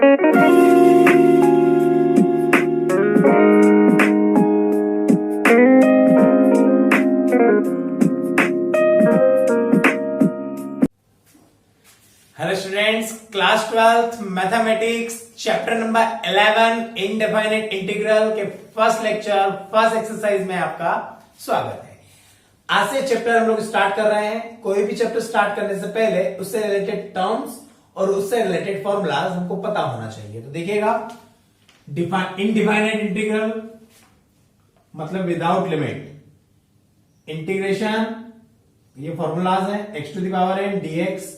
Hello students, class 12th mathematics chapter number 11 indefinite integral के first lecture first exercise में आपका स्वागत है। आज से चैप्टर हम लोग स्टार्ट कर रहे हैं। कोई भी चैप्टर स्टार्ट करने से पहले उससे रिलेटेड टर्म्स और उससे रिलेटेड फॉर्मूलाज हमको पता होना चाहिए। तो देखिएगा, इनडिफाइनेट इंटीग्रल मतलब विदाउट लिमिट, इंटीग्रेशन ये फॉर्मूलाज है, x to the power n d x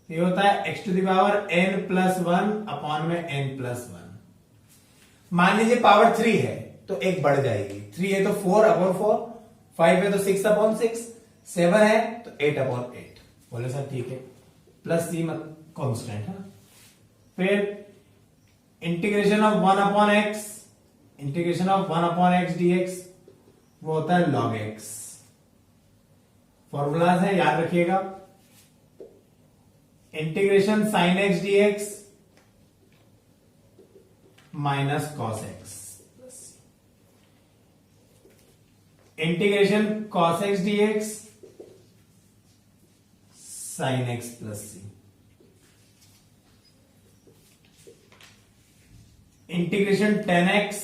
ये होता है x to the power n plus one upon में n प्लस वन। मान लीजिए पावर 3 है तो एक बढ़ जाएगी, 3 है तो 4 अपॉन 4, 5 है तो 6 अपॉन 6, 7 है तो 8 अपॉन 8। बोले सर ठीक है, प्लस सी मत कॉन्स्टेंट है। फिर integration of 1 upon x, integration of 1 upon x dx वो होता है log x। फॉर्मूलाज है, याद रखिएगा। Integration sine x dx minus cos x, integration cos x dx sine x plus C, integration tan x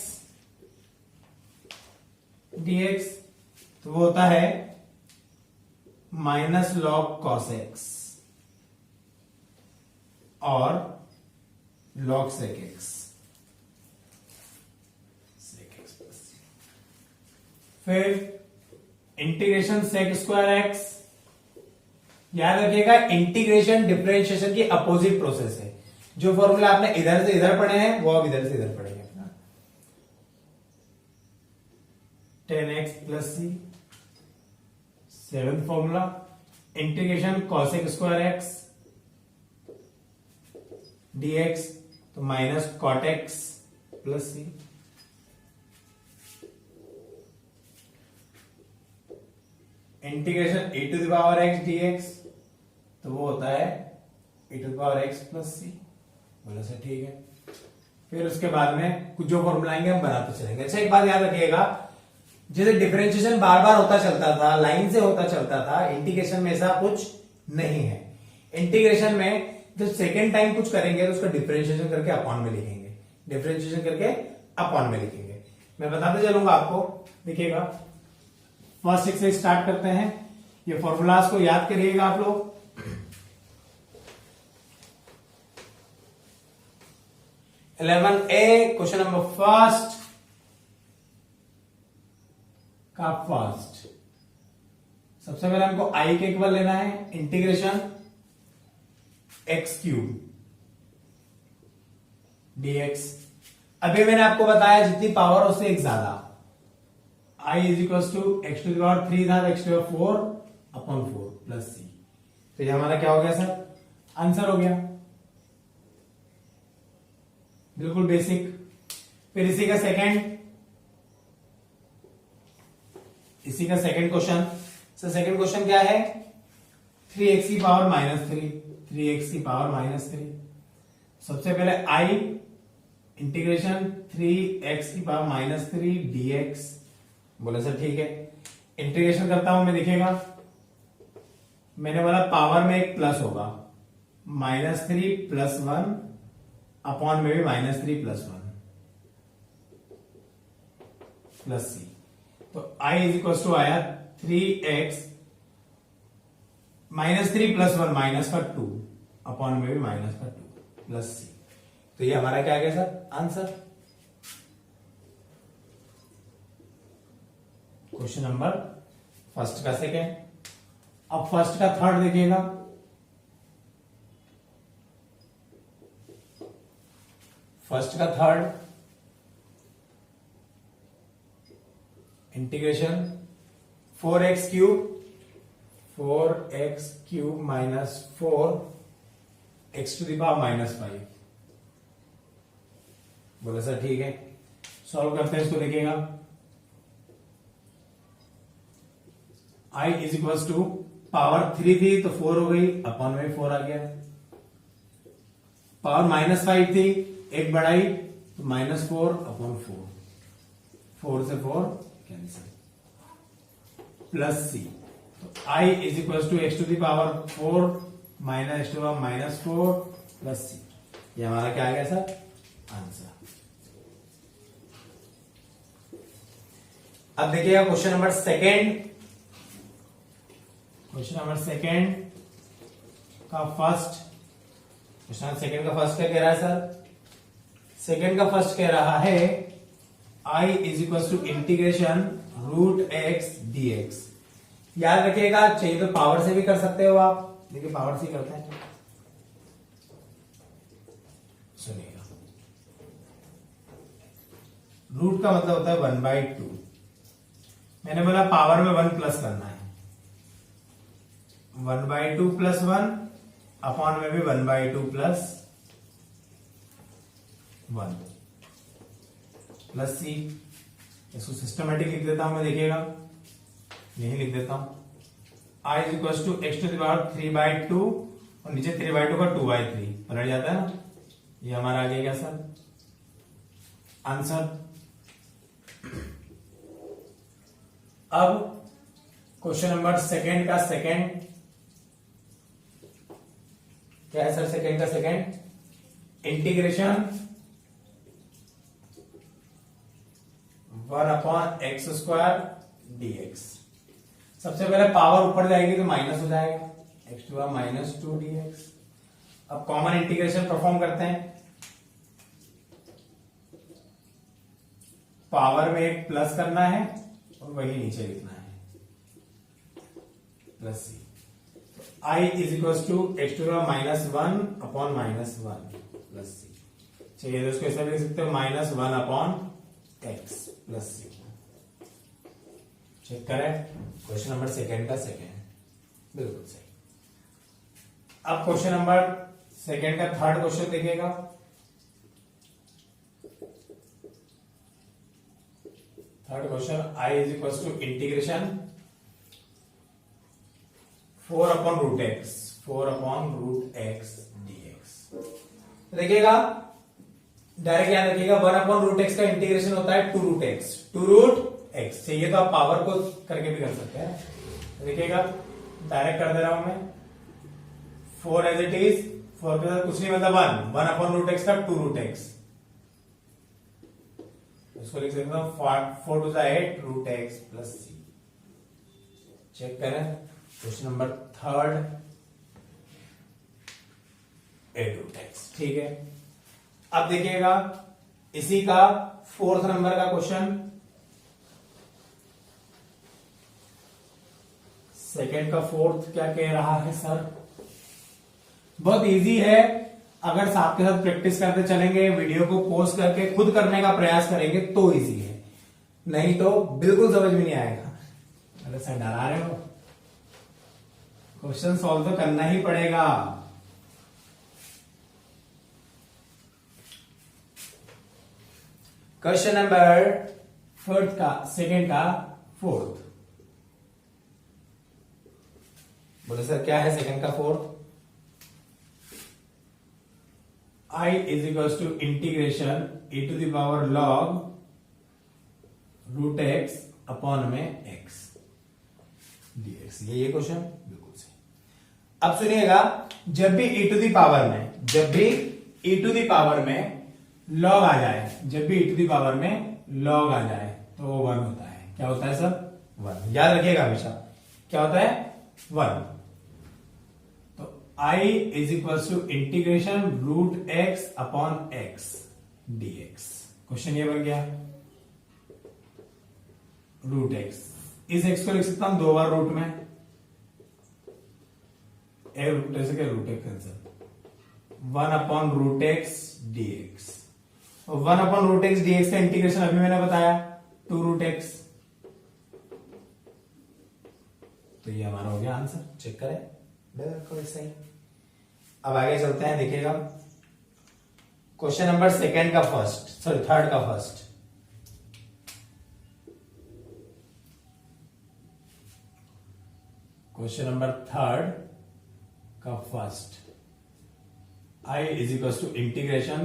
dx तो वो होता है माइनस लॉग कॉस एक्स और log sec x plus C. फिर integration sec square x, याद रखिएगा integration differentiation की opposite process है। जो फॉर्मूला आपने इधर से इधर पढ़े हैं वो आप इधर से इधर पढ़ेंगे। 10x plus C. Seventh formula integration cosec square x dx तो minus cot x plus C. Integration e to the power x dx तो वो होता है e to the power x plus C. बोला सर ठीक है। फिर उसके बाद में कुछ जो फॉर्मूला आएंगे हम बनाते चलेंगे। अच्छा, एक बात याद रखिएगा, जैसे डिफरेंशिएशन बार बार होता चलता था, लाइन से होता चलता था, इंटीग्रेशन में ऐसा कुछ नहीं है। इंटीग्रेशन में जब सेकेंड टाइम कुछ करेंगे तो उसका डिफरेंशिएशन करके अपॉन में लिखेंगे, डिफरेंशिएशन करके अपॉन में लिखेंगे। मैं बताते चलूंगा आपको, देखिएगा। फर्स्ट एक्सरसाइज स्टार्ट करते हैं। ये फॉर्मूलाज को याद करिएगा आप लोग। क्वेश्चन नंबर फर्स्ट का फर्स्ट, सबसे पहले हमको आई के इक्वल लेना है, इंटीग्रेशन एक्स क्यूब डीएक्स। अभी मैंने आपको बताया जितनी पावर उससे एक ज्यादा, I is equal to x to the power 3 था, x to the power 4 upon 4 plus C. तो ये हमारा क्या हो गया सर? आंसर हो गया, बिल्कुल बेसिक। फिर इसी का second question. Sir second question क्या है? 3x की पावर माइनस 3x की पावर माइनस 3। सबसे पहले आई इंटीग्रेशन 3x की पावर माइनस 3 dx। बोला सर ठीक है, इंटीग्रेशन करता हूं मैं, देखिएगा मैंने बोला पावर में एक प्लस होगा, माइनस 3 प्लस 1 अपॉन में भी माइनस 3 प्लस 1 प्लस सी। तो आई इज इक्वल टू आया 3x माइनस 3 प्लस 1 माइनस का 2 अपॉन में भी माइनस का 2 प्लस सी। तो ये हमारा क्या आ गया sir? Answer. Question number first का सेकेंड। अब फर्स्ट का थर्ड देखिएगा। फर्स्ट का third, integration 4x cube minus 4x to the power minus 5। बोला सर ठीक है, सॉल्व करते हैं इसको। देखिएगा i is equal to power 3 थी तो 4 हो गई, अपॉन में 4 आ गया। पावर -5 थी, एक बढ़ाई तो -4/4, 4 से 4 कैंसिल, प्लस सी। तो I is equal to x to the power 4 minus x to power -4 plus C. ये हमारा क्या आ गया सर? आंसर। अब देखिएगा question number second. Question number second का फर्स्ट, क्वेश्चन सेकेंड का फर्स्ट क्या कह रहा है सर? सेकेंड का फर्स्ट कह रहा है I is equal to integration √x dx। याद रखिएगा, चाहिए तो पावर से भी कर सकते हो आप। देखिए पावर से ही करते हैं, सुनिएगा। रूट का मतलब होता है 1/2। मैंने बोला पावर में 1 प्लस करना है, 1/2 प्लस 1 अपॉन में भी 1/2 प्लस 1 प्लस सी। इसको सिस्टमेटिक लिख देता हूं मैं, देखिएगा यही लिख देता हूं। I is equal to x to the power 3/2 और नीचे 3/2 का 2/3 पलट जाता है ना। ये हमारा आ गया क्या सर? आंसर। अब क्वेश्चन नंबर सेकेंड का सेकेंड क्या है सर? सेकेंड का सेकेंड, इंटीग्रेशन 1/x² dx। सबसे पहले पावर ऊपर जाएगी तो माइनस हो जाएगा, x टू -2 dx। अब कॉमन इंटीग्रेशन परफॉर्म करते हैं। पावर में एक प्लस करना है और वही नीचे लिखना है, plus C. I is equal to x to -1 upon -1 plus C. चाहिए तो इसको ऐसा भी लिख सकते हो, -1 अपॉन x प्लस सी। चेक करें, क्वेश्चन नंबर सेकेंड का सेकेंड बिल्कुल सही। अब क्वेश्चन नंबर सेकेंड का थर्ड क्वेश्चन देखिएगा। Third question, I is equal to integration 4/√x, 4/√x dx। देखिएगा डायरेक्ट याद रखिएगा, 1/√x का इंटीग्रेशन होता है 2√x, 2√x। चाहिए तो आप पावर को करके भी कर सकते हैं। देखिएगा डायरेक्ट कर दे रहा हूं मैं, 4 एज इट इज, 4 के साथ कुछ नहीं मतलब 1/√x का 2√x। इसको लिख सकता हूं 4 to 8 √x plus C. Check करें क्वेश्चन नंबर थर्ड, 8√x। ठीक है, अब देखिएगा इसी का फोर्थ नंबर का क्वेश्चन, सेकेंड का फोर्थ क्या कह रहा है सर? बहुत इजी है, अगर साहब के साथ प्रैक्टिस करते चलेंगे, वीडियो को पॉज करके खुद करने का प्रयास करेंगे तो इजी है, नहीं तो बिल्कुल समझ में नहीं आएगा। अरे सर डरा रहे हो, क्वेश्चन सॉल्व तो करना ही पड़ेगा। क्वेश्चन नंबर फोर्थ का सेकेंड का फोर्थ, बोले सर क्या है सेकेंड का fourth? I is equal to integration e⁻log √x upon में x dx। ये क्वेश्चन बिल्कुल सही। अब सुनिएगा, जब भी e टू दी पावर में log आ जाए, जब भी e टू दी पावर में log आ जाए तो वो 1 होता है। क्या होता है सर? 1। याद रखिएगा हमेशा, क्या होता है? 1। I is equal to integration √x upon x dx। Question ये बन गया, √x। इस x को लिख सकता हूं 2 बार रूट में, ऐसे क्या √x cancel, 1/√x dx। 1/√x dx का इंटीग्रेशन अभी मैंने बताया 2√x। तो ये हमारा हो गया आंसर। चेक करें, बिल्कुल सही। अब आगे चलते हैं, देखिएगा क्वेश्चन नंबर सेकेंड का फर्स्ट, सॉरी थर्ड का फर्स्ट। क्वेश्चन नंबर थर्ड का first, I is equal to integration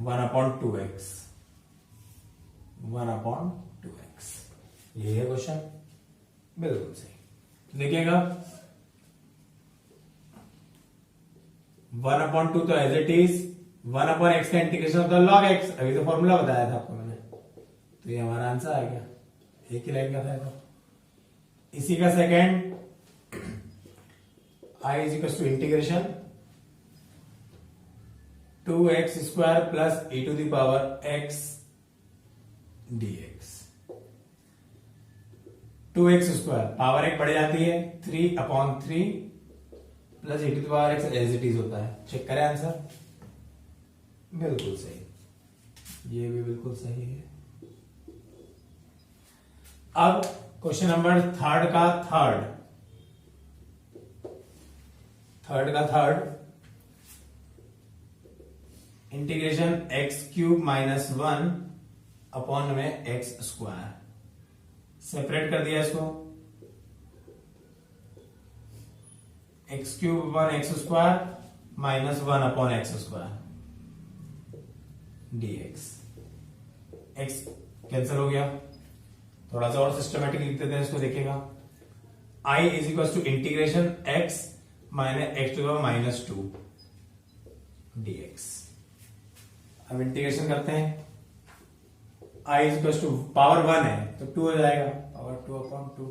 1/2x 1/2x। ये है क्वेश्चन, बिल्कुल सही। देखिएगा 1/2 तो एज इट इज, 1/x का इंटीग्रेशन होता है log x, अभी तो फॉर्मूला बताया था आपको मैंने, तो ये हमारा आंसर आ गया, एक ही लाइन का था तो। इसी का second I is equal to integration 2x² plus e⁻x dx। 2x² power एक बढ़ जाती है 3/3 plus e⁻x as it is होता है। चेक करें आंसर, बिल्कुल सही, ये भी बिल्कुल सही है। अब क्वेश्चन नंबर थर्ड का थर्ड इंटीग्रेशन x³ - 1 में x²। सेपरेट कर दिया इसको, x³ x² - 1/x² dx। x cancel हो गया, थोड़ा सा और सिस्टमेटिक लिख देते हैं इसको। देखिएगा I is equal to integration x - x⁻² dx। अब इंटीग्रेशन करते हैं, I is equal to power 1 है तो 2 हो जाएगा, पावर 2/2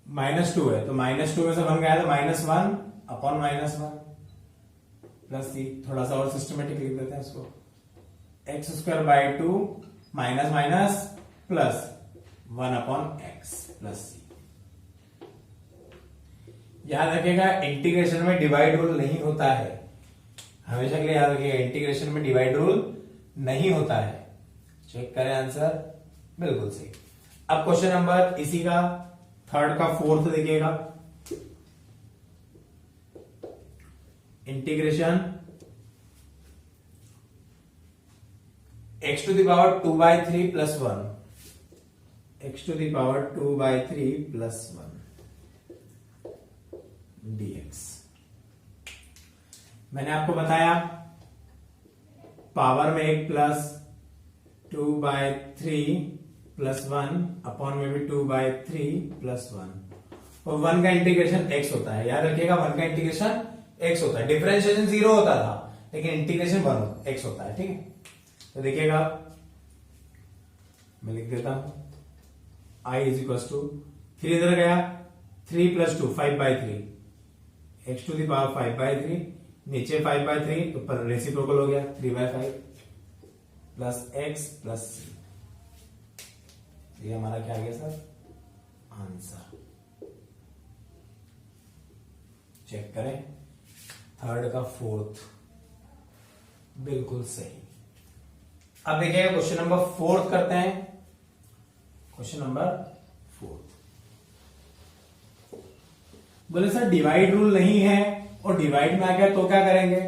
-2 है तो -2 में से 1 गया तो -1/-1 प्लस c। थोड़ा सा और सिस्टमेटिक लिख देते हैं इसको, x²/2 minus minus plus 1/x plus c। याद रखिएगा इंटीग्रेशन में डिवाइड रूल नहीं होता है, हमेशा के लिए याद रखिएगा इंटीग्रेशन में डिवाइड रूल नहीं होता है। चेक करें आंसर, बिल्कुल सही। अब क्वेश्चन नंबर इसी का थर्ड का फोर्थ देखिएगा, इंटीग्रेशन x⁻2/3 + 1 x⁻2/3 + 1 dx। मैंने आपको बताया पावर में एक प्लस 2/3 + 1 अपॉन में भी 2/3 + 1 और 1 का इंटीग्रेशन x होता है। याद रखिएगा 1 का इंटीग्रेशन x होता है, डिफरेंशिएशन 0 होता था लेकिन इंटीग्रेशन 1 x होता है। ठीक है, तो देखिएगा मैं लिख देता हूं I इज इक्वल टू 3 इधर गया 3 + 2 5/3 x⁵5/3 नीचे 5/3 ऊपर रेसिप्रोकल हो गया 3/5 प्लस x प्लस c। ये हमारा क्या आ गया सर, आंसर। चेक करें थर्ड का फोर्थ, बिल्कुल सही। अब देखिएगा क्वेश्चन नंबर फोर्थ करते हैं। क्वेश्चन नंबर फोर्थ बोले सर डिवाइड रूल नहीं है और डिवाइड में आ गया तो क्या करेंगे,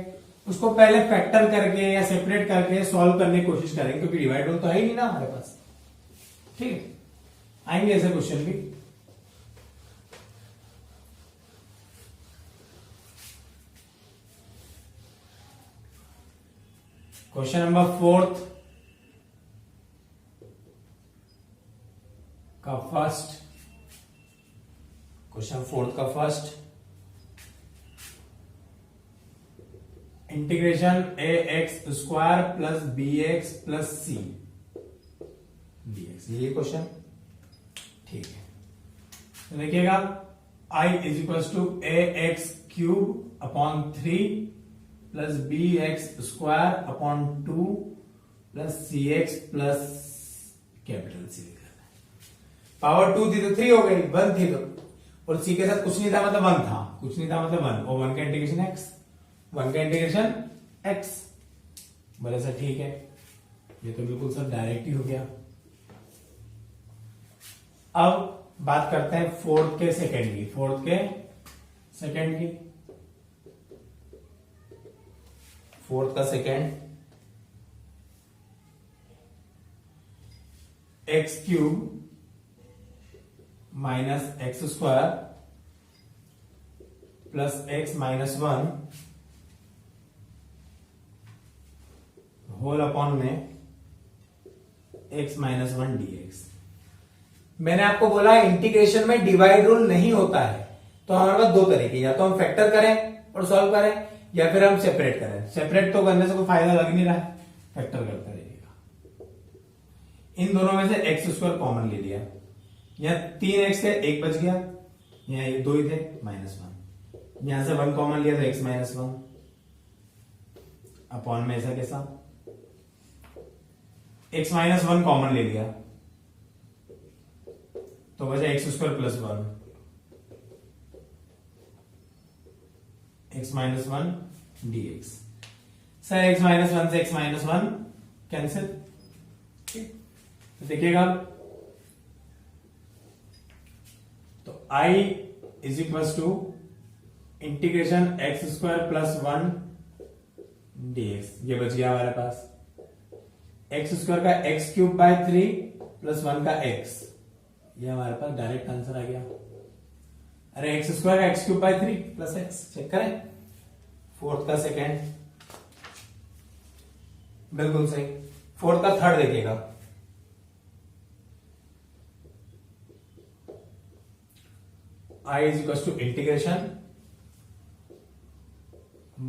उसको पहले फैक्टर करके या सेपरेट करके सॉल्व करने की कोशिश करेंगे क्योंकि डिवाइड रूल तो है ही नहीं ना हमारे पास। ठीक है, आएंगे ऐसे क्वेश्चन भी। क्वेश्चन नंबर फोर्थ का फर्स्ट, क्वेश्चन फोर्थ का first integration ax² plus bx plus c dx। ये क्वेश्चन ठीक है, तो देखिएगा I is equal to ax³ plus bx² plus cx plus capital C लिखा है। पावर 2 थी तो 3 हो गई, 1 थी तो, और c के साथ कुछ नहीं था मतलब 1 था, कुछ नहीं था मतलब 1 और 1 का इंटीग्रेशन x, 1 का इंटीग्रेशन x। बोले सर ठीक है, ये तो बिल्कुल सर डायरेक्ट ही हो गया। अब बात करते हैं फोर्थ के सेकंड की, फोर्थ के सेकंड की। फोर्थ का second x³ minus x² plus x minus one whole upon में x minus one d x. मैंने आपको बोला इंटीग्रेशन में डिवाइड रूल नहीं होता है, तो हमारे पास दो तरीके, या तो हम फैक्टर करें और सॉल्व करें, या फिर हम सेपरेट करें। सेपरेट तो करने से कोई फायदा लग नहीं रहा है, फैक्टर करते रहिएगा। इन दोनों में से एक्स स्क्वायर कॉमन ले लिया, यहां 3x थे, एक बच गया, यहाँ ये दो ही थे, माइनस वन, यहां से वन कॉमन लिया तो एक्स माइनस वन अपॉन में ऐसा कैसा, एक्स माइनस वन कॉमन ले लिया तो बचा x square plus one, x minus one d x. Sir x minus one से एक्स माइनस वन कैंसिल, तो देखिएगा तो I is equal to integration x square plus one d x, ये बच गया हमारे पास। एक्स स्क्वायर का x cube by three plus one का एक्स, ये हमारे पास डायरेक्ट आंसर आ गया। अरे एक्स स्क्वायर का x cube by three plus x, check करें, फोर्थ का सेकेंड, बिल्कुल सही। फोर्थ का थर्ड देखिएगा, I is equal to integration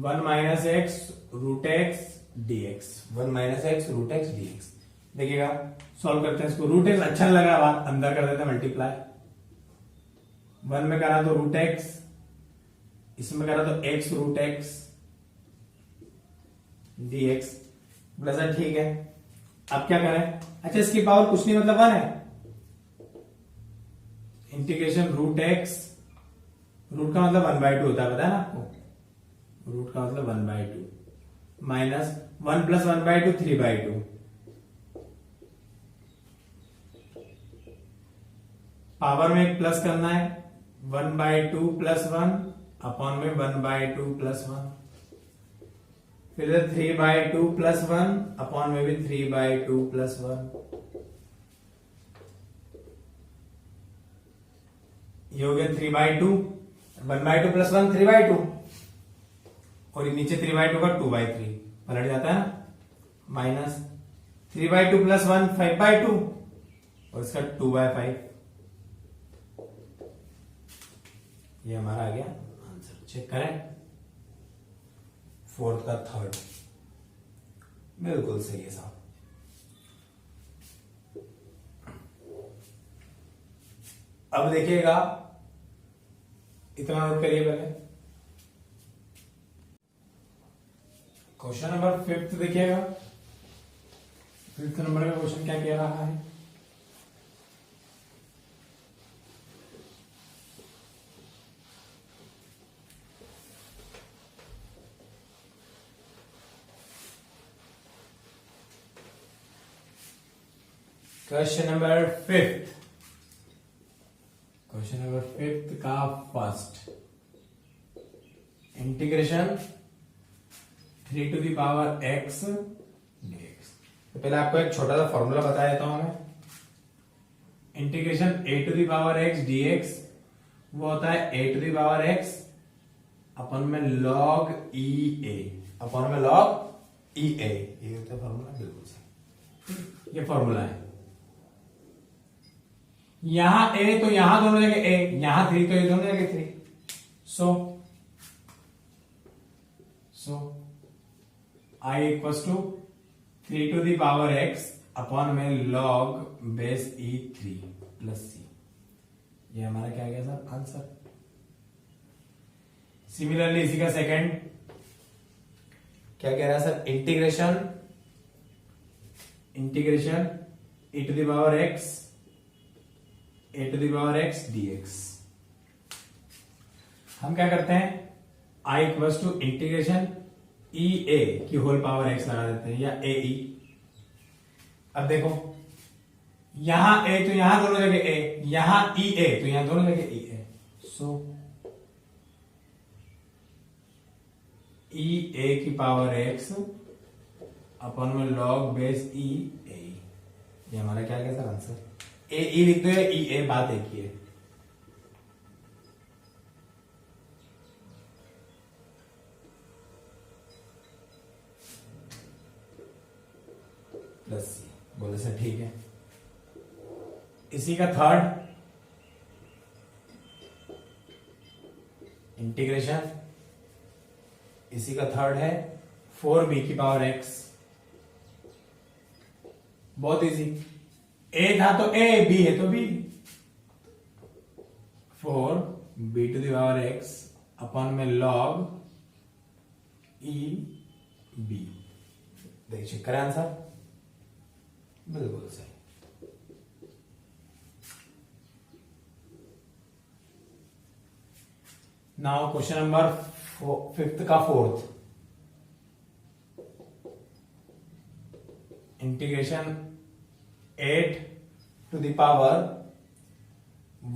one minus x root x d x, one minus x root x d x. देखिएगा solve करते हैं इसको, रूट एक्स अच्छा लग रहा है, अंदर कर देते हैं मल्टीप्लाई, वन में करा तो रूट एक्स, इसमें करा तो x root x d x plus, ठीक है। अब क्या करें, अच्छा इसकी पावर कुछ नहीं मतलब वन है, इंटीग्रेशन रूट एक्स, रूट का मतलब वन बाई टू होता है, पता है ना आपको, रूट का मतलब one by two minus one plus one by two three by two, power में एक प्लस करना है, one by two plus one upon में one by two plus one, फिर three by two plus one upon में भी three by two plus one, ये हो गया three by two, one by two plus one three by two, और नीचे three by two का टू बाई थ्री पलट जाता है ना, minus three by two plus one five by two, और इसका टू बाई फाइव, ये हमारा आ गया आंसर। चेक करें, फोर्थ का थर्ड बिल्कुल सही है साहब। अब देखिएगा, इतना नोट करिए पहले, क्वेश्चन नंबर फिफ्थ देखिएगा, फिफ्थ नंबर का क्वेश्चन क्या कह रहा है, question number fifth, question number fifth का first, integration three to the power x dx. तो पहले आपको एक छोटा सा फॉर्मूला बता देता हूं मैं, integration a to the power x dx वो होता है a to the power x upon में लॉग ई ए, अपन में लॉग ई ए, ये होता है फॉर्मूला, बिल्कुल सही, ये फॉर्मूला है। यहां ए तो यहां दोनों जगह ए, यहां थ्री तो ये दोनों जगह three, so I equal to three to the power x upon में log base e three plus C, ये हमारा क्या गया सर आंसर। सिमिलरली इसी का सेकंड क्या कह रहा है sir, integration e to the power x a to the power x dx। हम क्या करते हैं, i equals to integration e a की होल पावर x लगा देते हैं, या a e। अब देखो यहां a तो यहां दोनों जगह a, यहां e a तो यहां दोनों जगह e a, so e a की पावर x अपन में लॉग बेस e a, ये हमारा क्या क्या सर आंसर। ए ई लिख दो या ई ए, बात एक ही है। प्लस सी। बोले सर ठीक है। इसी का थर्ड इंटीग्रेशन, इसी का थर्ड है 4b की पावर x। बहुत इजी, a था तो a, b है तो b। 4b to the power x upon में log e b। देखिए चेक करें आंसर, बिल्कुल सही। नाउ क्वेश्चन नंबर 5th का 4th, integration 8 to the power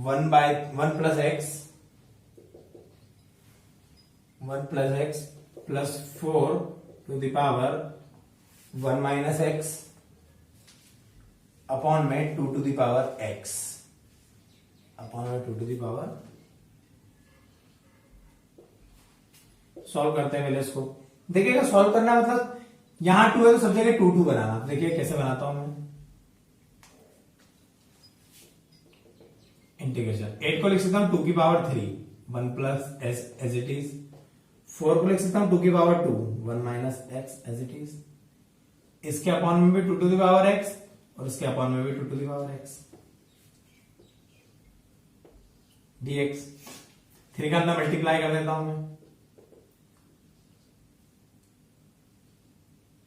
1 plus x, 1 plus x plus 4 to the power 1 minus x upon में 2 to the power x, upon में 2 to the power. Solve करते हैं पहले इसको। देखिएगा सॉल्व करना मतलब यहां 2 है तो सब जगह 2 2 बनाना। देखिए कैसे बनाता हूं मैं। इंटीग्रेशन 8 को लिख सकता हूं 2 की power 3, 1 plus x as it is. 4 को लिख सकता हूं 2 की power 2, 1 minus x as it is. इसके अपॉन में भी 2 टू द पावर एक्स और इसके अपॉन में भी 2 to the power x dx। 3 का अंदर मल्टीप्लाई कर देता हूं मैं।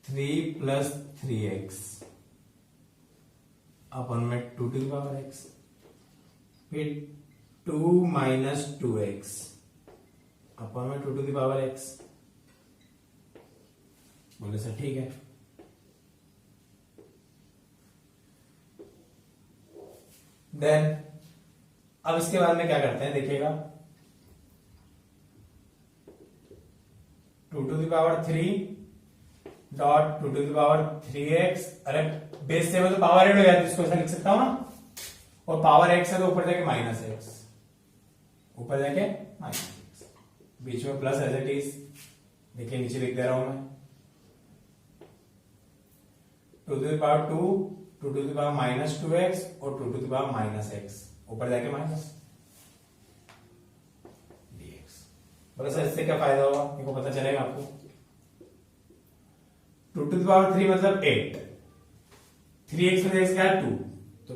3 प्लस 3x अपन में 2 टू द पावर x, फिर 2 माइनस 2x अपन में 2 टू द पावर x। बोले सर ठीक है। देन अब इसके बाद में क्या करते हैं देखिएगा, 2 to the power 3 dot 2 to the power 3x। अरे बेस से तो पावर एड हो जाती है, इसको ऐसा लिख सकता हूं ना। और पावर x है तो ऊपर जाके माइनस x, ऊपर जाके माइनस x, बीच में प्लस एज इट इज। देखिए नीचे लिख दे रहा हूं मैं 2 to the power 2, 2 to the power minus 2x और 2 to the power minus x, ऊपर जाके माइनस dx। बोले सर इससे क्या फायदा होगा, इनको पता चलेगा आपको। 2 टू द पावर 3 मतलब 8, 3x में x क्या है 2, तो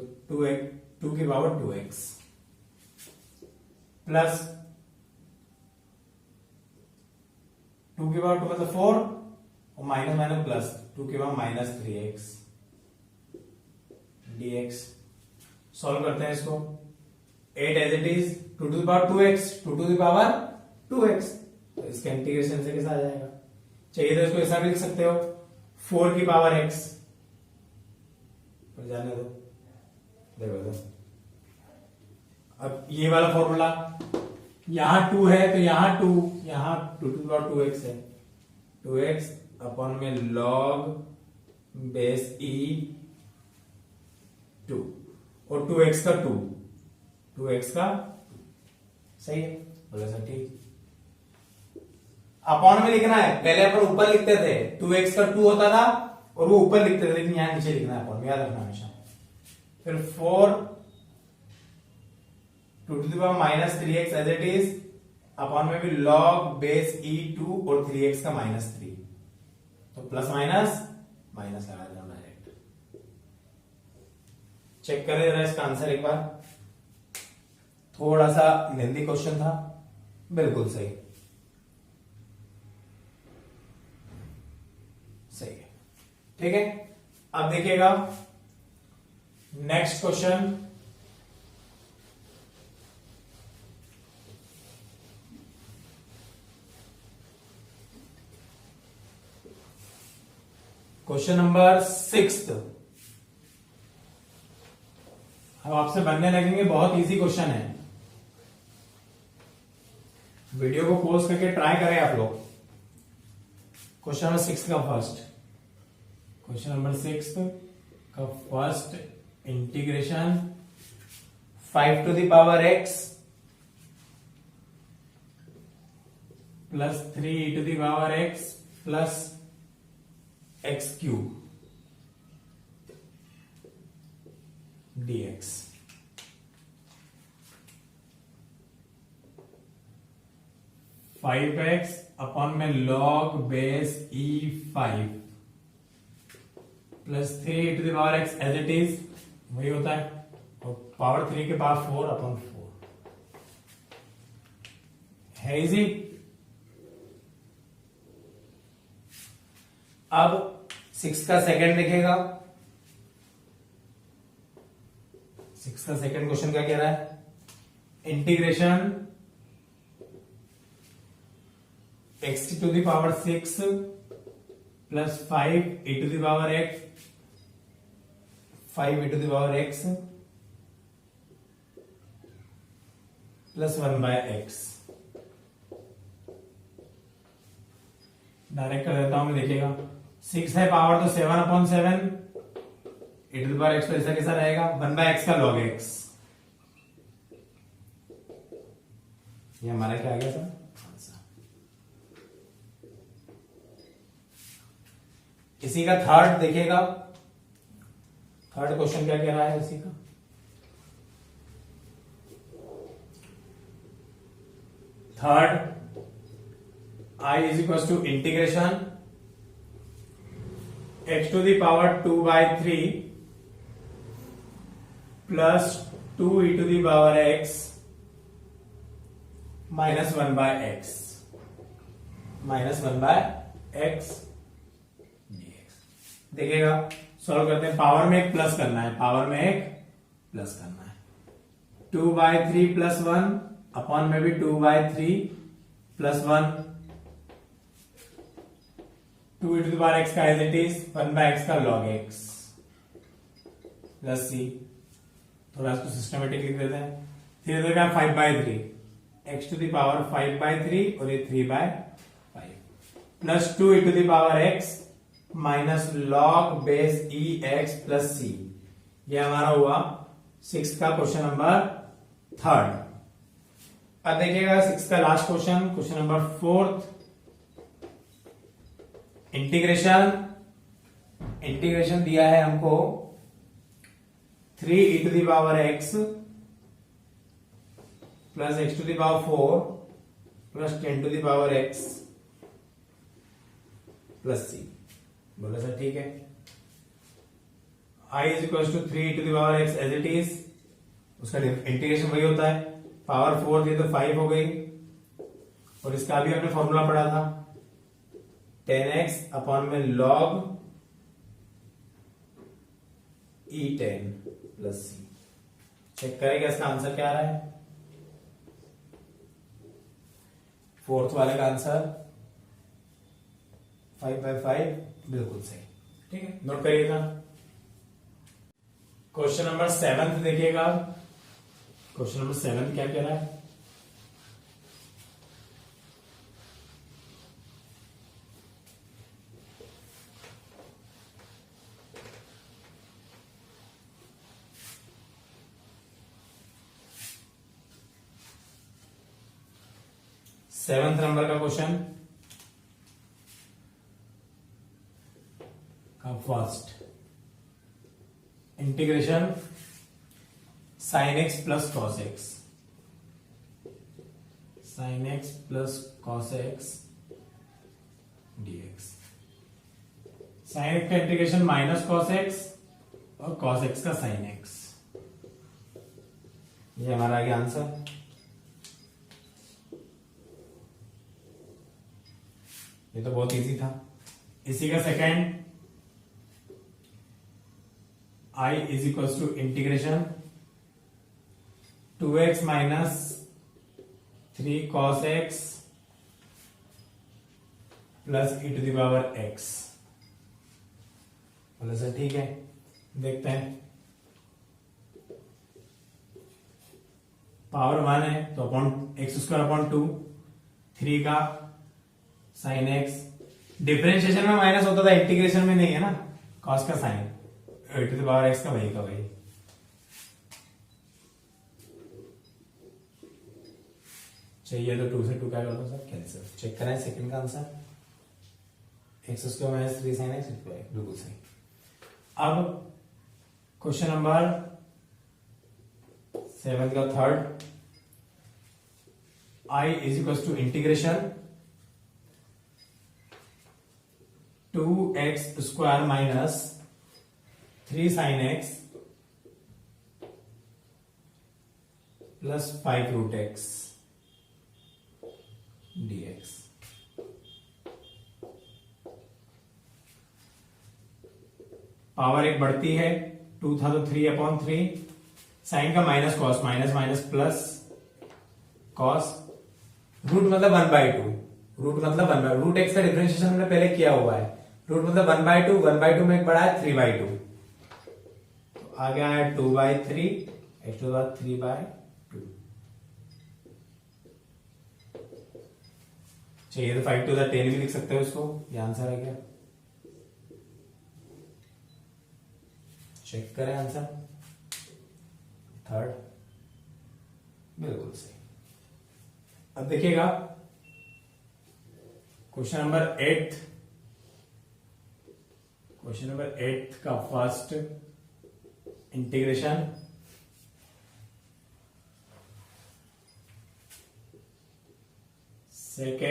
2 की पावर 2x प्लस 2 की पावर 2 मतलब 4 और माइनस माइनस प्लस 2 की power minus 3x dx। Solve करते हैं इसको। 8 as it is, 2 to the power 2x, 2 to the power 2x, तो इसका इंटीग्रेशन से कैसा आ जाएगा। चाहिए तो इसको ऐसा भी लिख सकते हो 4 की पावर x, पर जाने दो। देखो तो अब ये वाला फॉर्मूला, यहां 2 है तो यहां 2, यहां 2 टू द पावर 2x है, 2x अपॉन में log बेस e 2 और 2x का 2x का सही है। बोला सर ठीक। अपॉन में लिखना है, पहले अपन ऊपर लिखते थे 2x का 2 होता था और वो ऊपर लिखते थे, लेकिन यहां नीचे लिखना है अपॉन में, याद रखना हमेशा। फिर 4 2 to the power minus 3x as it is, upon में भी log बेस e2 और 3x का माइनस 3, तो प्लस माइनस माइनस लगा देना डायरेक्ट। चेक करें जरा इसका आंसर एक बार। थोड़ा सा लेंदी क्वेश्चन था, बिल्कुल सही सही है। ठीक है, अब देखिएगा नेक्स्ट क्वेश्चन। क्वेश्चन नंबर 6 अब आपसे बनने लगेंगे, बहुत इजी क्वेश्चन है। वीडियो को पॉज करके ट्राई करें आप लोग। क्वेश्चन नंबर 6 का फर्स्ट, क्वेश्चन नंबर 6 का first integration 5 to the power x plus 3 to the power x plus x cube dx। Five x upon में log base e5 plus 3 to the power x as it is वही होता है, और power 3 के power 4 upon 4 है easy. अब 6 का second लिखेगा। 6 का सेकंड क्वेश्चन क्या कह रहा है, integration x to the power 6 plus 5 e to the power x 5 e to the power x plus 1 by x। Direct कर देता हूं मैं, देखिएगा 6 है पावर तो 7 upon 7 e to the power x तो ऐसा कैसा रहेगा 1 बाय x का log x। ये हमारा क्या आ गया सर आंसर। इसी का थर्ड देखिएगा, थर्ड क्वेश्चन क्या कह रहा है इसी का, third I is equal to integration x to the power 2 by 3 plus 2 e to the power x minus 1 by x minus 1 by x dx। देखिएगा सॉल्व करते हैं, पावर में एक प्लस करना है, पावर में एक प्लस करना है। 2 बाय 3 प्लस 1 अपॉन में भी 2 by 3 plus 1 2 e to the power x का as it is 1 by x का log x प्लस c। थोड़ा इसको सिस्टमेटिक लिख देते हैं। फिर देगा 5 by 3 x to the power 5 by 3 और ये 3 by 5 plus 2 e to the power x minus log base e x plus c। ये हमारा हुआ 6 का क्वेश्चन नंबर थर्ड। अब देखिएगा 6 का last question, question number fourth, integration. Integration दिया है हमको 3 e to the power x plus x to the power 4 plus 10 to the power x plus c। बोला सर ठीक है। I is equal to 3 e to the power x as it is, उसका integration वही होता है, power 4 दी तो 5 हो गई, और इसका भी हमने फॉर्मूला पढ़ा था 10x अपॉन में log e10 plus c। Check करेंगे इसका आंसर क्या आ रहा है। फोर्थ वाले का आंसर 5 बाय 5 बिल्कुल सही, ठीक है, नोट करिएगा। क्वेश्चन नंबर 7 देखिएगा, क्वेश्चन नंबर 7 क्या कह रहा है, सेवंथ नंबर का क्वेश्चन का first, integration sine x plus cos x, sine x plus cos x dx. Sine x का इंटीग्रेशन माइनस कॉस एक्स और कॉस एक्स का साइन एक्स। ये हमारा आगे आंसर। ये तो बहुत इजी था। इसी का second, I is equal to integration 2x minus 3 cos x plus e to the power x। बोले सर ठीक है, देखते हैं। पावर 1 है तो अपॉन एक्स स्क्वायर अपॉन 2, 3 का साइन एक्स। डिफरेंशिएशन में माइनस होता था, इंटीग्रेशन में नहीं है ना, कॉस का sine, e to the power x का वही का वही। चाहिए तो 2 से 2 क्या कर दो सर, कैंसिल। चेक करें सेकंड का answer, x square minus 3 sine x बिल्कुल सही। अब क्वेश्चन नंबर 7 का third, I is equal to integration 2x square minus 3 sin x plus 5 root x dx। Power एक बढ़ती है, 2 था तो 3/3, साइन का minus cos, minus minus plus cos, root मतलब 1/2, रूट मतलब 1/2, रूट एक्स का डिफरेंशिएशन हमने पहले किया हुआ है, रूट मतलब 1/2, 1/2 में एक बड़ा है 3/2, तो आ गया है 2/3, एक्स टू द पावर 3/2 चाहिए तो 5 to the 10 भी लिख सकते हो इसको, ये आंसर है क्या? चेक करें आंसर, थर्ड बिल्कुल सही। अब देखिएगा क्वेश्चन नंबर 8, क्वेश्चन नंबर 8 का first integration sec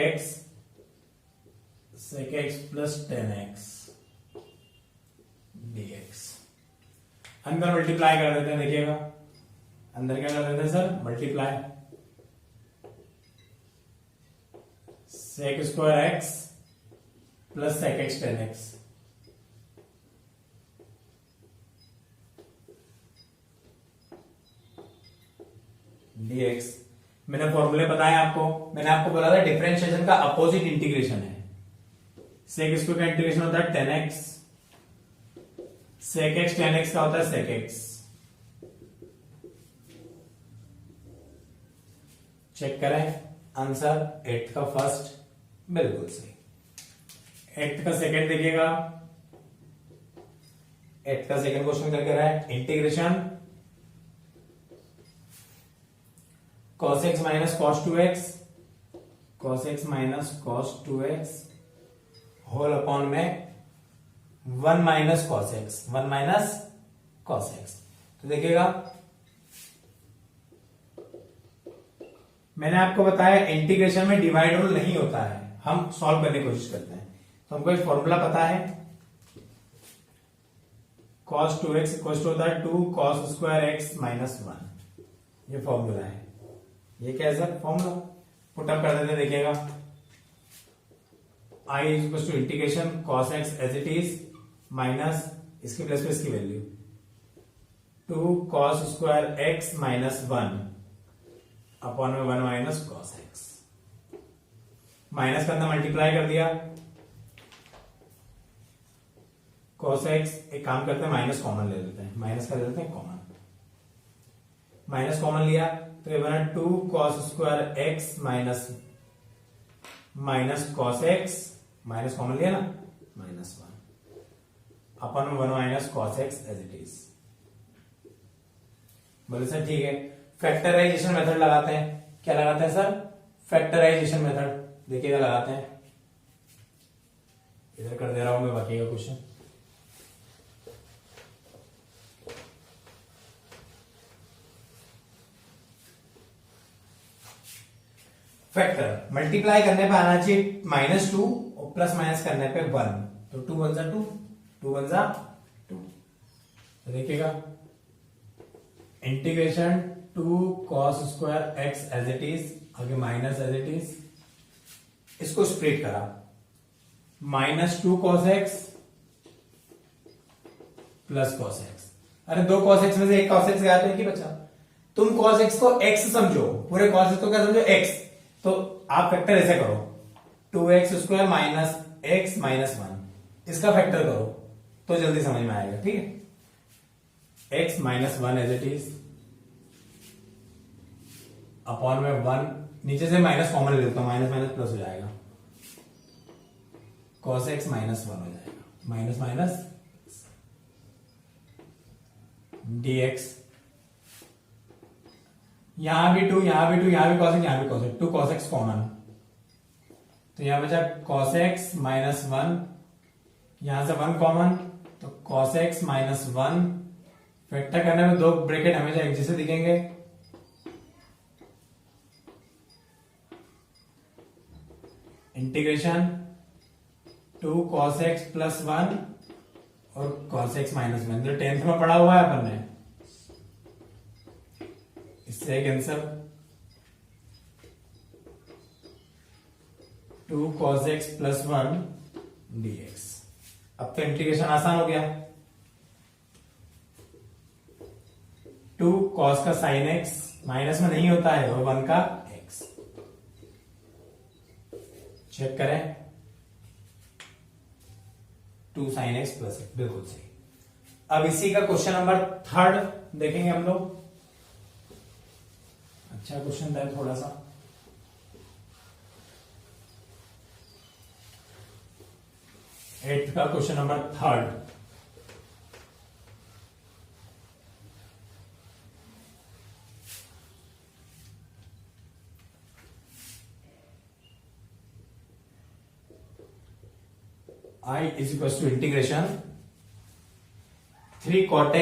x plus 10x dx। अंदर मल्टीप्लाई कर देते हैं, देखिएगा अंदर क्या कर देते हैं sir, multiply sec square x plus sec x 10x dx। मैंने फॉर्मूले बताया आपको, मैंने आपको बोला था डिफरेंशिएशन का अपोजिट इंटीग्रेशन है, sec स्क्वायर का इंटीग्रेशन होता है 10x, sec x 10x का होता है sec x। चेक करें आंसर, 8 का फर्स्ट बिल्कुल सही। 8 का सेकंड देखिएगा, 8 का सेकंड क्वेश्चन करके रहा है integration cos x minus cos 2x, cos x minus cos 2x whole upon में 1 minus cos x, 1 minus cos x। तो देखिएगा मैंने आपको बताया इंटीग्रेशन में डिवाइड रूल नहीं होता है, हम सॉल्व करने की कोशिश करते हैं। तो हमको एक फॉर्मूला पता है, cos 2x इक्वल टू होता है 2 cos स्क्वायर x माइनस 1, ये फॉर्मूला है। ये क्या है सर, फॉर्मूला पुटअप कर देते हैं, देखिएगा I is equal to integration cos x as it is minus इसके प्लस में इसकी value 2 cos square x minus 1 upon में 1 माइनस cos x, माइनस करना मल्टीप्लाई कर दिया, cos x एक काम करते हैं माइनस कॉमन ले लेते हैं, माइनस कर देते हैं कॉमन, माइनस कॉमन लिया तो ये बना 2 cos square x minus cos x, minus common लिया ना, minus 1 upon 1 minus cos x as it is. बोले सर ठीक है, फैक्टराइजेशन मेथड लगाते हैं, क्या लगाते हैं सर, फैक्टराइजेशन मेथड, देखिएगा लगाते हैं, इधर कर दे रहा हूं मैं बाकी का क्वेश्चन। फैक्टर मल्टीप्लाई करने पे आना चाहिए -2 और प्लस माइनस करने पे 1, तो 2 1 जा 2, 2 1 जा 2। तो देखिएगा integration 2 cos square x as it is, आगे माइनस एज इट इज, इसको स्प्लिट करा, -2 cos x plus cos x, अरे 2 cos x में से एक cos x गया तो एक ही बचा, तुम cos x को x समझो, पूरे cos x को क्या समझो, x, तो आप फैक्टर ऐसे करो 2x square minus x minus 1, इसका फैक्टर करो तो जल्दी समझ में आएगा, ठीक है। x minus 1 as it is upon में 1, नीचे से माइनस कॉमन ले लेता हूं, माइनस माइनस प्लस हो जाएगा, cos x माइनस 1 हो जाएगा, माइनस माइनस dx, यहां भी 2, यहां भी 2, यहां भी cos x, यहां भी cos x, 2 cos x common, तो यहां बचा cos x माइनस 1, यहां से 1 कॉमन, तो cos x माइनस 1, फैक्टर करने में 2 ब्रैकेट हमेशा एक जैसे दिखेंगे, इंटीग्रेशन 2 cos x प्लस 1 और cos x माइनस 1, जो 10th में पढ़ा हुआ है अपन ने, इससे एक answer 2 cos x plus 1 dx। अब तो इंटीग्रेशन आसान हो गया। 2 cos का sin x माइनस में नहीं होता है, और 1 का x। चेक करें, 2 sin x प्लस x, बिल्कुल सही। अब इसी का क्वेश्चन नंबर 3 देखेंगे हम लोग। अच्छा क्वेश्चन था थोड़ा सा। एट्थ का question number 3। I is equals to integration 3 cot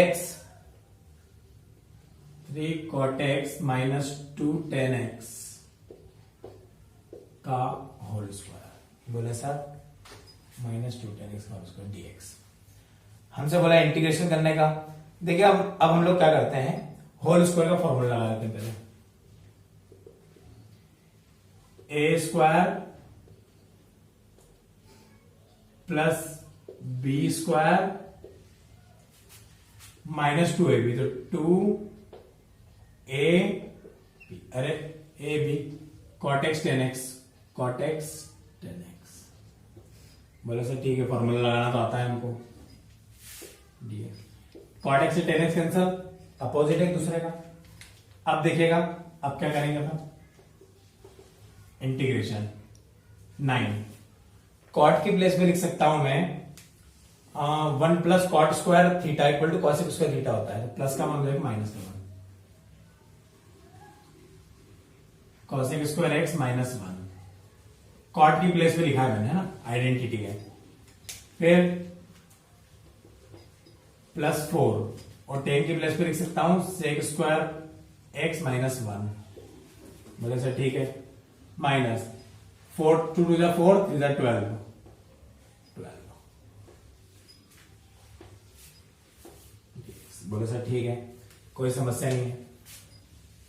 x minus 2 tan x का होल स्क्वायर। बोले सर माइनस 2 tan x का होल स्क्वायर dx। हमसे बोला इंटीग्रेशन करने का। देखिए अब हम लोग क्या करते हैं, होल स्क्वायर का फॉर्मूला लगा लेते हैं पहले। A square plus b square minus 2ab, तो 2ab, अरे a b cot x tan x, cot x tan x. बोले सर ठीक है, फॉर्मूला लगाना तो आता है हमको। कॉट एक्स से टेन एक्स कैंसल, अपोजिट एक दूसरे का। अब देखिएगा, अब क्या करेंगे अपन, इंटीग्रेशन 9 कॉट की प्लेस में लिख सकता हूं मैं 1 plus cot square theta equal to cosec square theta होता है। प्लस का मान माइनस का मान, cosec square x minus 1 cot की प्लेस में लिखा है मैंने, है ना, आइडेंटिटी है। फिर प्लस 4 और टेन की प्लेस पे लिख सकता हूं सेक स्क्वायर एक्स माइनस 1। बोले सर ठीक है, माइनस 4 2 टू 4 3 12 बोले सर ठीक है, कोई समस्या नहीं है।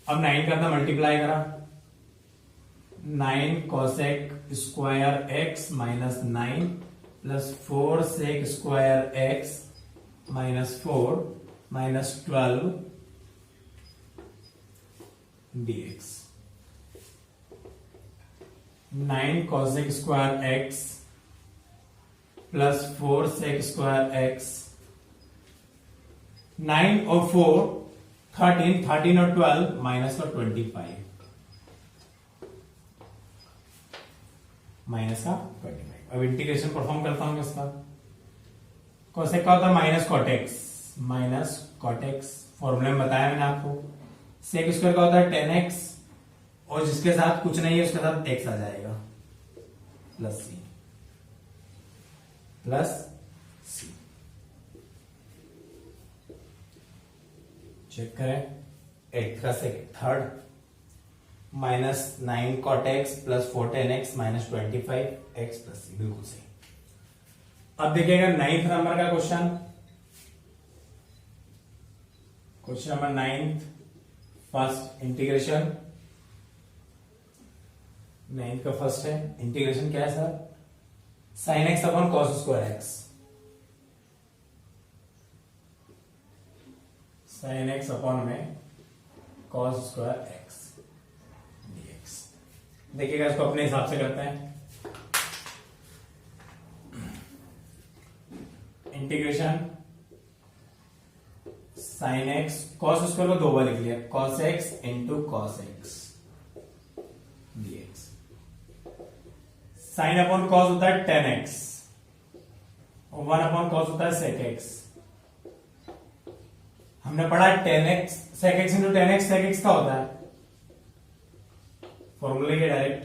अब 9 का था मल्टीप्लाई करा, 9 cosec square x minus 9 plus 4 sec square x minus 4 minus 12 dx। 9 cosec square x plus 4 sec square x, 9 और 4 13 और 12 माइनस का 25, माइनस का 25। अब इंटीग्रेशन परफॉर्म करता हूं इसका। कोसेक का होता है माइनस कॉटेक्स, फॉर्मूले में बताया मैंने आपको। सेक स्क्वायर का होता है 10x, और जिसके साथ कुछ नहीं है उसके साथ x आ जाएगा, प्लस सी, प्लस सी। चेक करें, 8 का थर्ड, minus 9 cot x plus 4 tan x minus 25 x plus C, बिल्कुल सही। अब देखिएगा 9th नंबर का question, question number 9 first integration. 9 का फर्स्ट है इंटीग्रेशन, क्या है sir, sine x upon cos square x, sine x upon में कॉस स्क्वायर एक्स dx। देखिएगा इसको अपने हिसाब से करते हैं। Integration sine x, cos square को 2 बार लिख लिया, cos x into cos x dx। Sine upon cos होता है 10x, और 1 अपॉन कॉस होता है sec x। हमने पढ़ा 10x sec x into 10x, sec x का होता है फॉर्मूले के डायरेक्ट।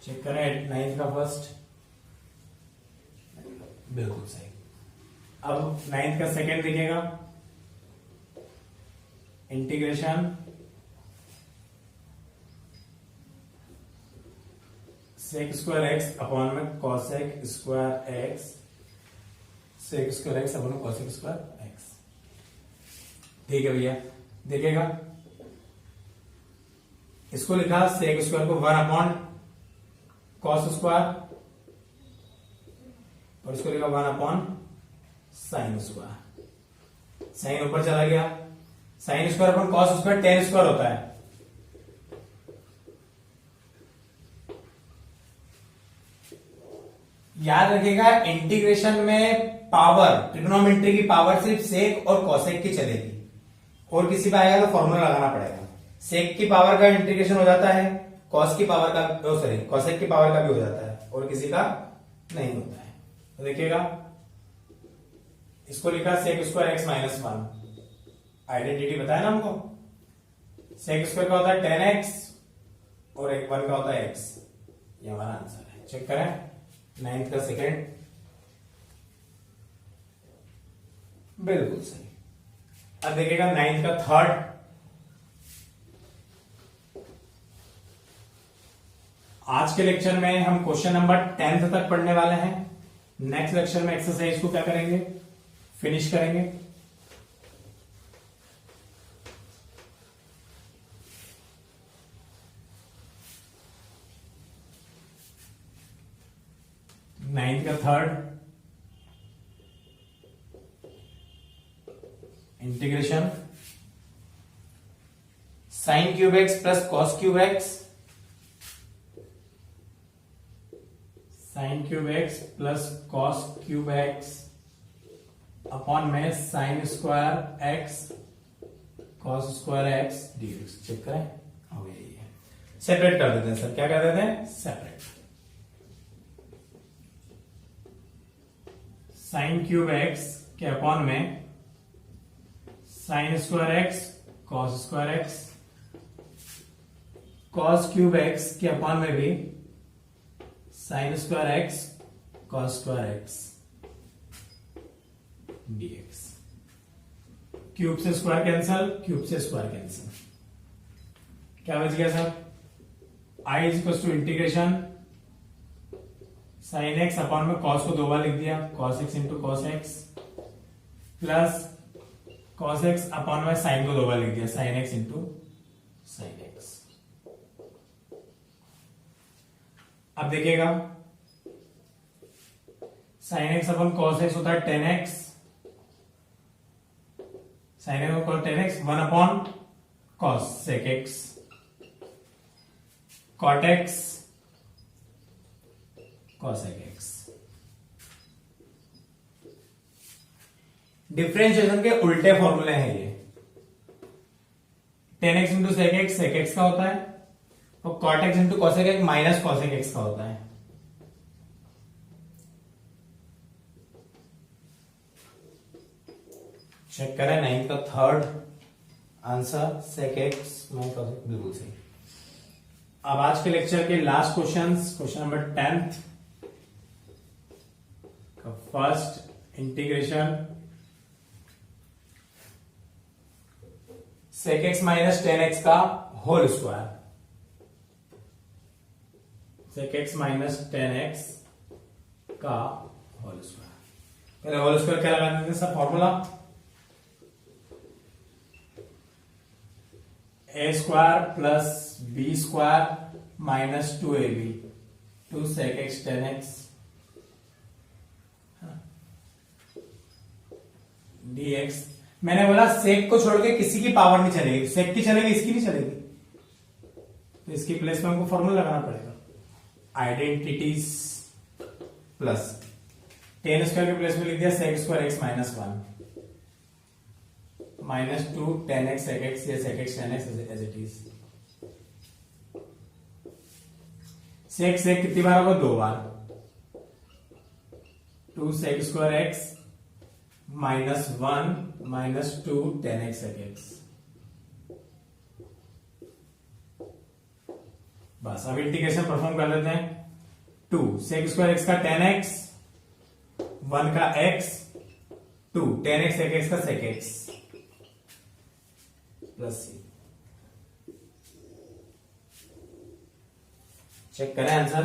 चेक करें 9th का फर्स्ट, बिल्कुल सही। अब 9th का सेकेंड दिखेगा, integration sec square x upon में cosec square x, sec square x upon में कॉसेक स्क्वायर एक्स। ठीक है भैया, देखिएगा इसको लिखा सेक स्क्वायर को 1 अपॉन कॉस स्क्वायर और इसको लिखा 1 अपॉन साइन स्क्वायर। साइन ऊपर चला गया, sine square upon cos square ten square होता है। याद रखिएगा इंटीग्रेशन में पावर, ट्रिग्नोमेट्री की पावर सिर्फ सेक और कॉसेक की चलेगी, और किसी पे आएगा तो फॉर्मूला लगाना पड़ेगा। सेक की पावर का इंटीग्रेशन हो जाता है, कॉस की पावर का, सॉरी कॉसेक की पावर का भी हो जाता है, और किसी का नहीं होता है। तो देखिएगा इसको लिखा sec square x minus 1, identity बताया ना हमको। सेक स्क्वायर का होता है 10x और 1 का होता है x। ये हमारा आंसर है। चेक करें 9th का सेकेंड, बिल्कुल सही। अब देखिएगा 9th का थर्ड। आज के लेक्चर में हम क्वेश्चन नंबर 10th तक पढ़ने वाले हैं। नेक्स्ट लेक्चर में एक्सरसाइज को क्या करेंगे, फिनिश करेंगे। नाइन्थ का third, integration sine cube x plus cos cube x, sine cube x plus cos cube x upon में sine square x cos square x d x. Check करें हो गया। ये सेपरेट कर देते हैं सर, क्या कर देते हैं, सेपरेट। साइन क्यूब एक्स के अपॉन में sine square x cos square x, cos cube x के अपॉन में भी sine square x cos square x dx. Cube से स्क्वायर कैंसल, क्यूब से स्क्वायर कैंसल, क्या बच गया sir, I is equal to integration sine x upon में cos को 2 बार लिख दिया, cos x into cos x, plus cos x upon में साइन को 2 बार लिख दिया, sine x into sine x. अब देखिएगा sine x upon cos x होता है 10x, sine x upon 10x, 1 upon cosec x, cot x cosec x. Differentiation के उल्टे फॉर्मूले हैं ये। 10x इंटू सेक एक्स का होता है, और cot x into cosec x minus cosec x का होता है। चेक करें 9th का third answer sec x minus cosec, बिल्कुल सही। अब आज के लेक्चर के लास्ट क्वेश्चन नंबर 10th का first integration sec x minus 10x का whole square, sec x minus 10x का होल स्क्वायर। पहले होल स्क्वायर क्या लगा देते हैं sir, formula a square plus b square minus 2ab, 2 sec x 10x dx। मैंने बोला सेक को छोड़ के किसी की पावर नहीं चलेगी, सेक की चलेगी, इसकी नहीं चलेगी, तो इसकी प्लेस में हमको फॉर्मूला लगाना पड़ेगा। आइडेंटिटीज प्लस 10 स्क्वायर के प्लेस में लिख दिया sec square x minus 1 minus 2 10x sec x, या sec x 10x as it is. Sec sec कितनी बार होगा, 2 बार, 2 sec square x minus 1 minus 2 10x sec x. बस अब इंटीग्रेशन परफॉर्म कर लेते हैं। 2 सेक स्क्वायर एक्स का 10x, 1 का x, 2 10x सेक एक्स का sec x plus c। Check करें आंसर,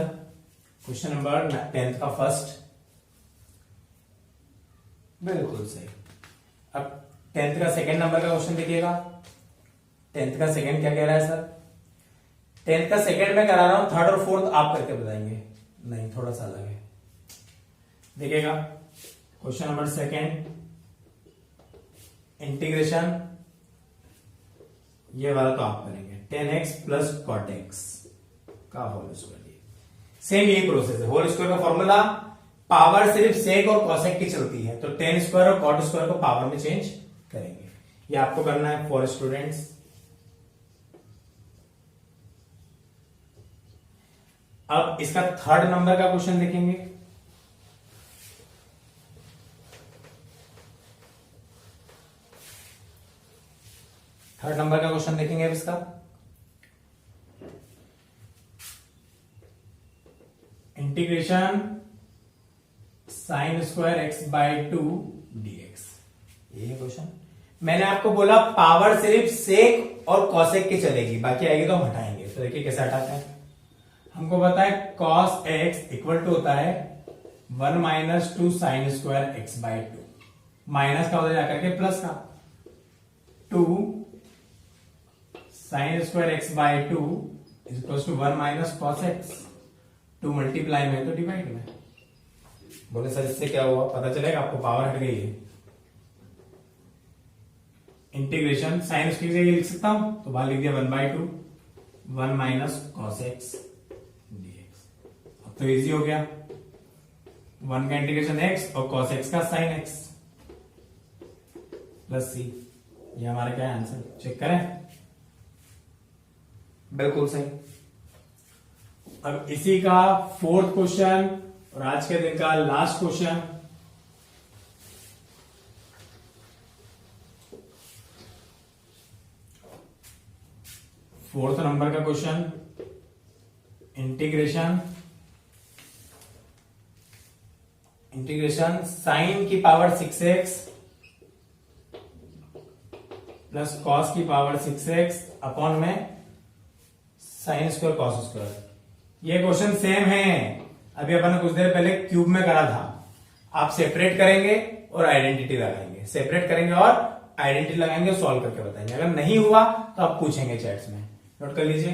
क्वेश्चन नंबर 10th का फर्स्ट, बिल्कुल सही। अब 10th का सेकंड नंबर का क्वेश्चन देखिएगा। 10th का सेकंड क्या कह रहा है सर? 10th का सेकंड में करा रहा हूं, थर्ड और फोर्थ आप करके बताएंगे। नहीं, थोड़ा सा अलग है। देखिएगा क्वेश्चन नंबर सेकंड, इंटीग्रेशन, ये वाला तो आप करेंगे 10x प्लस कॉट एक्स का होल स्क्वायर। सेम यही प्रोसेस है। होल स्क्वायर का फॉर्मूला पावर सिर्फ सेक और कॉसेक की चलती है, तो 10 स्क्वायर और कॉट स्क्वायर को पावर में चेंज करेंगे। ये आपको करना है फॉर स्टूडेंट्स। अब इसका थर्ड नंबर का क्वेश्चन देखेंगे। थर्ड नंबर का क्वेश्चन देखेंगे अब इसका। Integration sign square x by 2 dx, ये क्वेश्चन। मैंने आपको बोला पावर सिर्फ सेक और कॉसेक की चलेगी, बाकी आएगी तो हम हटाएंगे। तो देखिए कैसे हटाते हैं। हमको पता है cos x इक्वल टू होता है 1 minus 2 sine square x by 2, minus का होता जाकर के प्लस का 2 sine square x by 2 is equal to 1 minus cos x. 2 multiply में तो डिवाइड में। बोले सर इससे क्या हुआ? पता चलेगा आपको, पावर हट गई है। इंटीग्रेशन साइन उसकी जगह लिख सकता हूं, तो बाहर लिख दिया 1/2 1 माइनस कॉस एक्स dx। अब तो इजी हो गया। 1 का इंटीग्रेशन x और कॉस एक्स का साइन एक्स प्लस सी। ये हमारा क्या है आंसर? चेक करें, बिल्कुल सही। अब इसी का फोर्थ क्वेश्चन और आज के दिन का लास्ट क्वेश्चन। फोर्थ नंबर का क्वेश्चन, इंटीग्रेशन साइन की पावर 6x प्लस कॉस की पावर 6x अपॉन में साइन स्क्वायर कॉस स्क्वायर। ये क्वेश्चन सेम है, अभी अपन ने कुछ देर पहले क्यूब में करा था। आप सेपरेट करेंगे और आइडेंटिटी लगाएंगे, सेपरेट करेंगे और आइडेंटिटी लगाएंगे, सॉल्व करके बताएंगे। अगर नहीं हुआ तो आप पूछेंगे चैट्स में, नोट कर लीजिए।